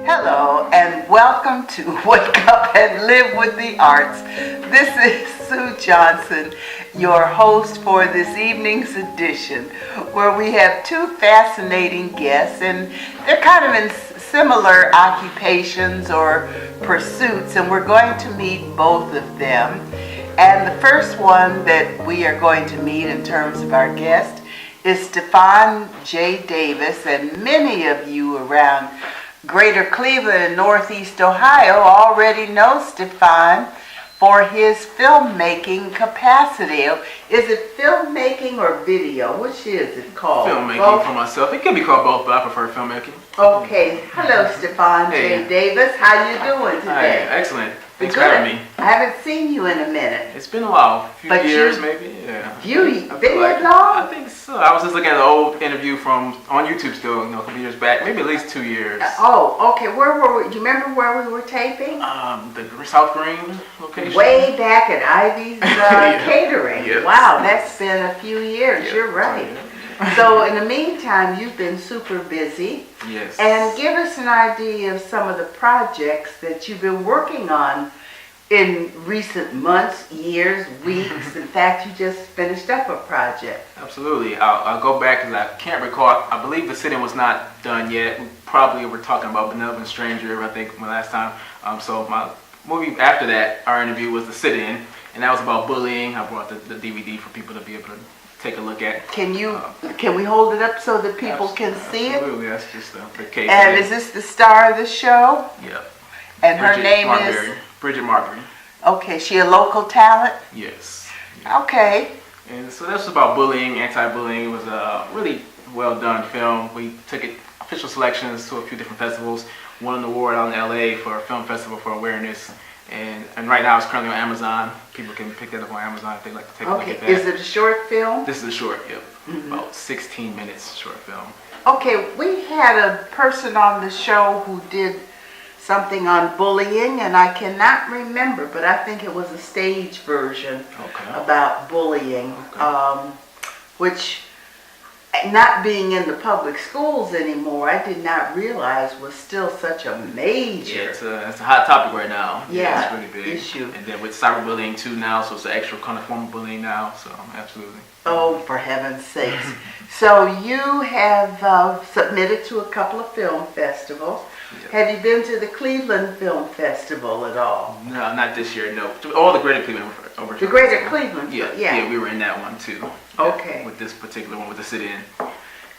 Hello and welcome to Wake Up and Live with the Arts. This is Sue Johnson, your host for this evening's edition, where we have two fascinating guests, and they're kind of in similar occupations or pursuits, and we're going to meet both of them. And the first one that we are going to meet in terms of our guest is Stephon J. Davis, and many of you around Greater Cleveland and Northeast Ohio already know Stephon for his filmmaking capacity. Is it filmmaking or video? Which is it called? Filmmaking both? For myself. It can be called both, but I prefer filmmaking. Okay. Hello, Stephon J. Davis. How you doing today? Hi, excellent. Thanks for having me. I haven't seen you in a minute. It's been a while. A few But years maybe. Yeah. Been that long? I think so. I was just looking at an old interview from on YouTube still, a couple years back. Maybe at least 2 years. Oh, okay. Where were we? Do you remember where we were taping? The South Green location. Way back at Ivy's Catering. Yes. Wow, that's been a few years. Yeah. You're right. So in the meantime, you've been super busy. Yes. And give us an idea of some of the projects that you've been working on in recent months, years, weeks. In fact, you just finished up a project. Absolutely. I'll go back because I can't recall. I believe the sit-in was not done yet. We probably were talking about Benevolent Stranger, I think, my last time. So my movie after that, our interview, was the sit-in, and that was about bullying. I brought the DVD for people to be able to take a look at. Can we hold it up so that people can see it? Absolutely, that's just the case. And is this the star of the show? Yeah. And her name is? Bridget Marbury. Okay, she a local talent? Yes. Okay. And so that's about bullying, anti-bullying. It was a really well done film. We took it official selections to a few different festivals. Won an award out in LA for a film festival for awareness. And right now it's currently on Amazon. People can pick that up on Amazon if they'd like to take a look at that. Is it a short film? This is a short, yep. About 16 minutes short film. Okay, we had a person on the show who did something on bullying, and I cannot remember, but I think it was a stage version about bullying, which, not being in the public schools anymore, I did not realize was still such a major it's a hot topic right now. Yeah, it's really big. issue. And then with cyberbullying too now, so it's an extra kind of form of bullying now, so absolutely. Oh, for heaven's sakes. So you have submitted to a couple of film festivals. Yep. Have you been to the Cleveland Film Festival at all? No, not this year, no. All the Greater Cleveland over. The Greater Cleveland? Yeah, we were in that one too. Okay. Yeah, with this particular one, with the sit-in.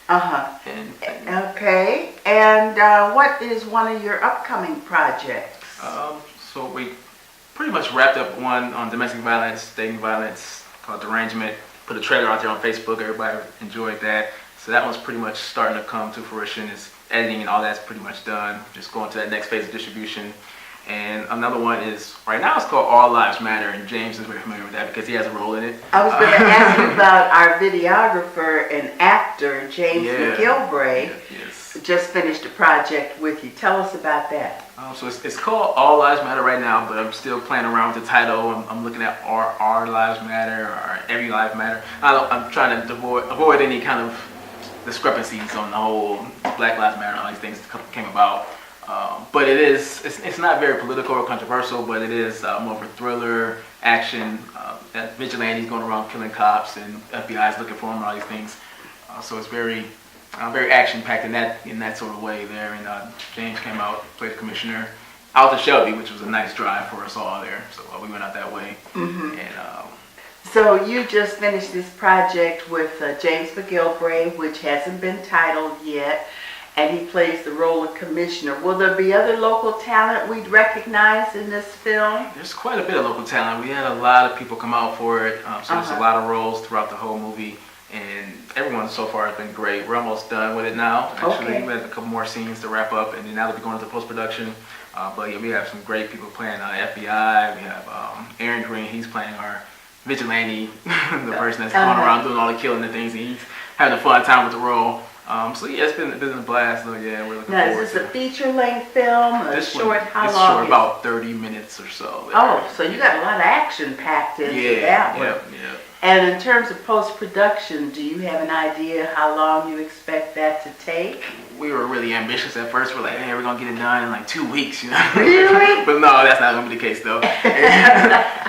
Uh-huh. And okay. And what is one of your upcoming projects? So we pretty much wrapped up one on domestic violence, dating violence, called Derangement. Put a trailer out there on Facebook. Everybody enjoyed that. So that one's pretty much starting to come to fruition. It's editing and all that's pretty much done. Just going to that next phase of distribution. And another one is, right now it's called All Lives Matter, and James is very familiar with that because he has a role in it. I was going to ask you about our videographer and actor, James McGill. Yes. Just finished a project with you. Tell us about that. So it's called All Lives Matter right now, but I'm still playing around with the title. I'm looking at Our Lives Matter or Every Life Matter. I'm trying to avoid any kind of discrepancies on the whole Black Lives Matter and all these things that came about. But it's not very political or controversial, but it is more of a thriller, action, that vigilantes going around killing cops and FBI is looking for them and all these things. So it's very action-packed in that sort of way there. And James came out, played the commissioner out to Shelby, which was a nice drive for us all there. So we went out that way. And so you just finished this project with James McGill, which hasn't been titled yet, and he plays the role of commissioner. Will there be other local talent we'd recognize in this film? There's quite a bit of local talent. We had a lot of people come out for it, so there's a lot of roles throughout the whole movie, and everyone so far has been great. We're almost done with it now. Actually, we have a couple more scenes to wrap up, and then now that we're going into post-production. But yeah, we have some great people playing FBI. We have Aaron Green. He's playing our vigilante, the person that's going around doing all the killing and things. And he's having a fun time with the role. So yeah, it's been a blast. So yeah, we're looking Now, forward is to this a feature-length film, a this short? one. How It's long short, is about 30 minutes or so. Oh, so you got a lot of action packed into that one. Yeah. And in terms of post-production, do you have an idea how long you expect that to take? We were really ambitious at first. We're like, hey, we're gonna get it done in like 2 weeks, you know? Really? But no, that's not gonna be the case though.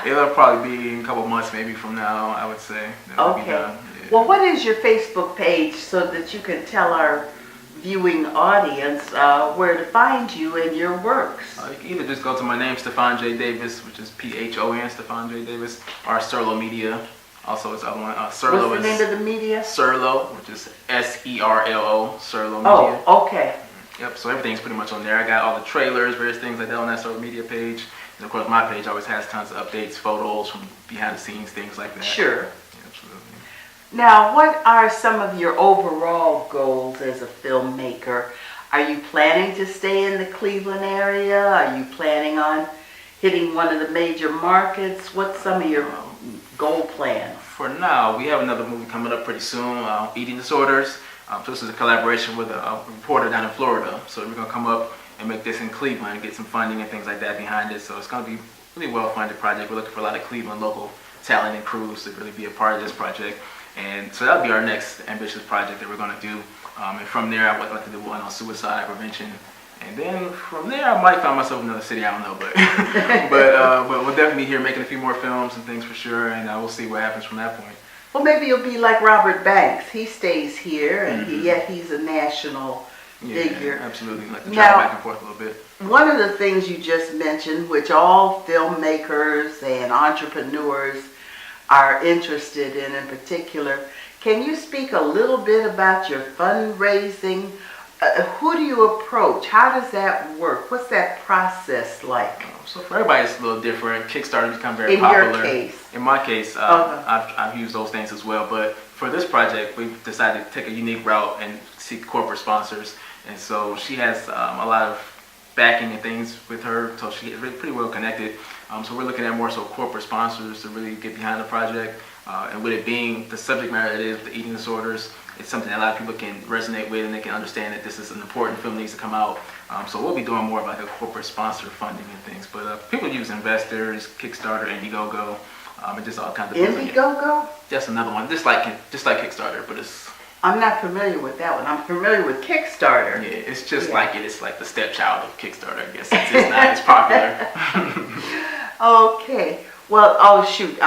It'll probably be a couple months maybe from now, I would say. That'll be done. Yeah. Well, what is your Facebook page so that you can tell our viewing audience where to find you and your works? You can either just go to my name, Stephon J Davis, which is PHON, Stephon J Davis, or Serlo Media. Also, it's other one. Serlo. What's the name of the media? Serlo, which is SERLO, Serlo Media. Oh, okay. Yep. So everything's pretty much on there. I got all the trailers, various things like that on that Serlo Media page. And of course, my page always has tons of updates, photos from behind the scenes, things like that. Sure. Yeah, absolutely. Now, what are some of your overall goals as a filmmaker? Are you planning to stay in the Cleveland area? Are you planning on hitting one of the major markets? What's some of your goal plans? For now, we have another movie coming up pretty soon, Eating Disorders. So this is a collaboration with a reporter down in Florida. So we're going to come up and make this in Cleveland and get some funding and things like that behind it. So it's going to be a really well-funded project. We're looking for a lot of Cleveland local talent and crews to really be a part of this project. And so that'll be our next ambitious project that we're going to do. And from there, I would like to do one on suicide prevention. And then from there, I might find myself in another city. I don't know, but but we'll definitely be here making a few more films and things for sure. And we'll see what happens from that point. Well, maybe you'll be like Robert Banks. He stays here, and yet he's a national figure. Absolutely. Like to Now, travel back and forth a little bit. One of the things you just mentioned, which all filmmakers and entrepreneurs are interested in particular, can you speak a little bit about your fundraising? Who do you approach? How does that work? What's that process like? So for everybody, it's a little different. Kickstarter become very popular. In your case? In my case, I've used those things as well. But for this project, we decided to take a unique route and seek corporate sponsors. And so she has a lot of backing and things with her, so she is pretty well connected. So we're looking at more so corporate sponsors to really get behind the project. And with it being the subject matter it is, the eating disorders, it's something that a lot of people can resonate with and they can understand that this is an important film that needs to come out. So we'll be doing more of like a corporate sponsor funding and things. But people use investors, Kickstarter, Indiegogo, and just all kinds of different. Indiegogo? That's another one, just like Kickstarter, but it's... I'm not familiar with that one. I'm familiar with Kickstarter. Yeah, it's just like it. It's like the stepchild of Kickstarter, I guess. It's not as popular. Okay. Well, oh shoot.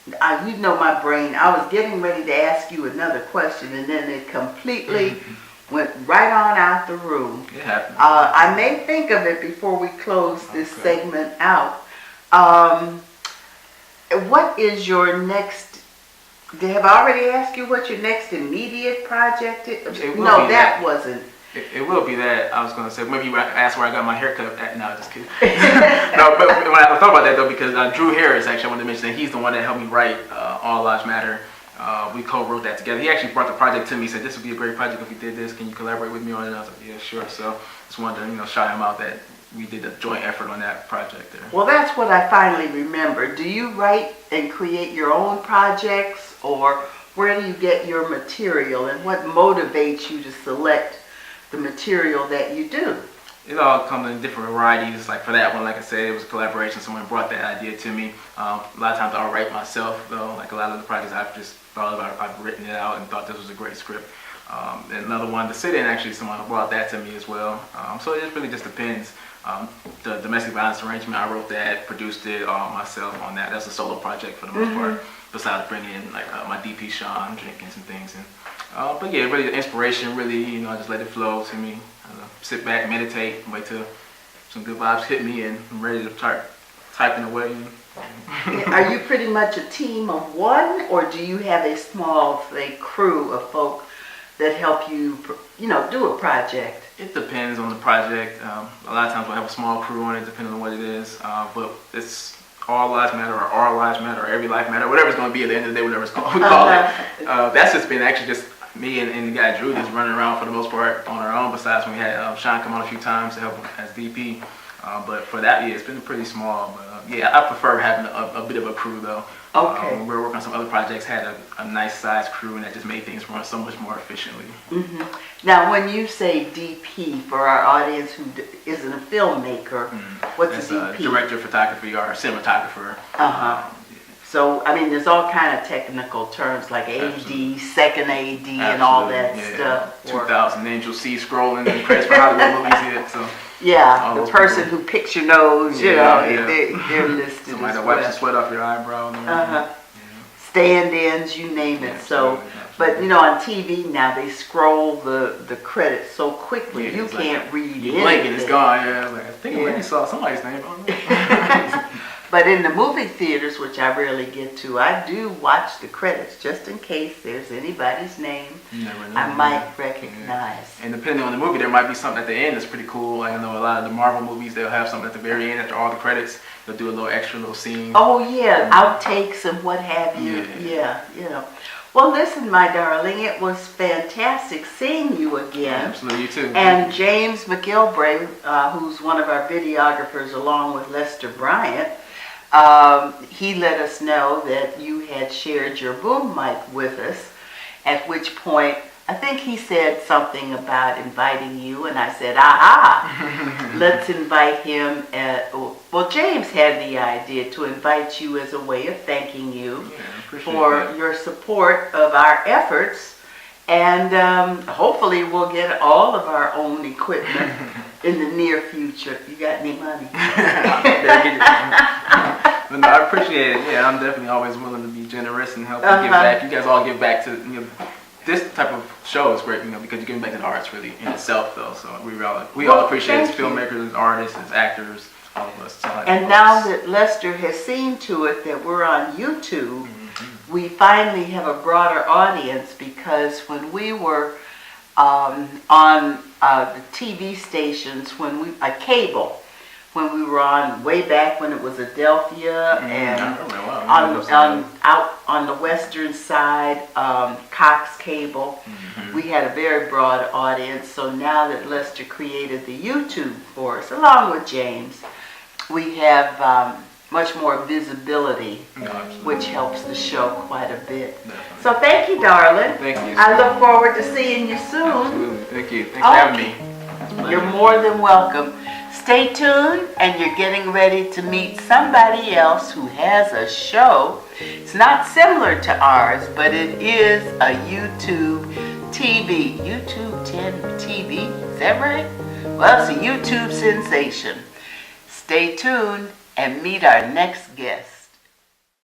You know my brain. I was getting ready to ask you another question, and then it completely went right on out the room. It happens. I may think of it before we close this segment out. What is your next? Have I already asked you what your next immediate project is? No, that wasn't. It will be that. I was going to say, maybe you asked where I got my haircut at. No, just kidding. No, but when I thought about that though, because Drew Harris, actually, I wanted to mention that he's the one that helped me write All Lives Matter. We co-wrote that together. He actually brought the project to me. He said, this would be a great project if we did this. Can you collaborate with me on it? And I was like, yeah, sure. So just wanted to, shout him out that we did a joint effort on that project there. Well, that's what I finally remember. Do you write and create your own projects, or where do you get your material, and what motivates you to select the material that you do? It all comes in different varieties. Like for that one, like I said, it was a collaboration. Someone brought that idea to me. A lot of times I'll write myself though. Like a lot of the projects I've just thought about, I've written it out and thought this was a great script. And another one, The Sit-In, actually someone brought that to me as well. So it really just depends. The domestic violence arrangement, I wrote that, produced it myself on that. That's a solo project for the most part. Besides bringing in like my DP Sean Jenkins and things. And but yeah, really the inspiration, really, I just let it flow to me. Sit back, meditate, wait till some good vibes hit me, and I'm ready to start typing away. Are you pretty much a team of one, or do you have a small, crew of folk that help you, do a project? It depends on the project. A lot of times we'll have a small crew on it, depending on what it is. But it's All Lives Matter, or Our Lives Matter, or Every Life Matter, whatever it's going to be at the end of the day, whatever it's called. We call it. That's just been actually just me and the guy Drew just running around for the most part on our own. Besides when we had Sean come on a few times to help as DP. But for that, yeah, it's been pretty small. But yeah, I prefer having a bit of a crew though. Okay. When we were working on some other projects, had a nice sized crew, and that just made things run so much more efficiently. Now, when you say DP, for our audience who isn't a filmmaker, what's a DP? Director of photography or cinematographer. So, I mean, there's all kind of technical terms like AD, Absolutely. second AD, and all that stuff. 2000 Angel C scrolling and credits for Hollywood movies here. So yeah, the person who picks your nose, you know, they're listed. Somebody as that well. wipes the sweat off your eyebrow. And Stand-ins, you name it. So, but you know, on TV now they scroll the credits so quickly you can't read it. You blink and it's gone. Yeah, I think I maybe saw somebody's name on it. But in the movie theaters, which I rarely get to, I do watch the credits just in case there's anybody's name I might recognize. And depending on the movie, there might be something at the end that's pretty cool. Like I know a lot of the Marvel movies, they'll have something at the very end after all the credits. They'll do a little extra little scene. Oh yeah, outtakes and what have you. Yeah, you know. Well, listen, my darling, it was fantastic seeing you again. Absolutely, you too. And James McGill, who's one of our videographers along with Lester Bryant, he let us know that you had shared your boom mic with us, at which point I think he said something about inviting you, and I said, let's invite him. Well, James had the idea to invite you as a way of thanking you for your support of our efforts, and hopefully we'll get all of our own equipment in the near future. You got any money? But no, I appreciate it. Yeah, I'm definitely always willing to be generous and help you give back. You guys all give back to this type of show is great, because you're giving back to the arts really in itself, though. So we all appreciate it as filmmakers, as artists, as actors, all of us. And now that Lester has seen to it that we're on YouTube, we finally have a broader audience, because when we were on the TV stations, cable, when we were on way back when it was Adelphia and out on the western side, Cox Cable, we had a very broad audience. So now that Lester created the YouTube for us, along with James, we have much more visibility, which helps the show quite a bit. So thank you, darling. Thank you. I look forward to seeing you soon. Absolutely. Thank you. Thanks for having me. You're more than welcome. Stay tuned, and you're getting ready to meet somebody else who has a show. It's not similar to ours, but it is a YouTube TV. YouTube 10 TV, is that right? Well, it's a YouTube sensation. Stay tuned and meet our next guest.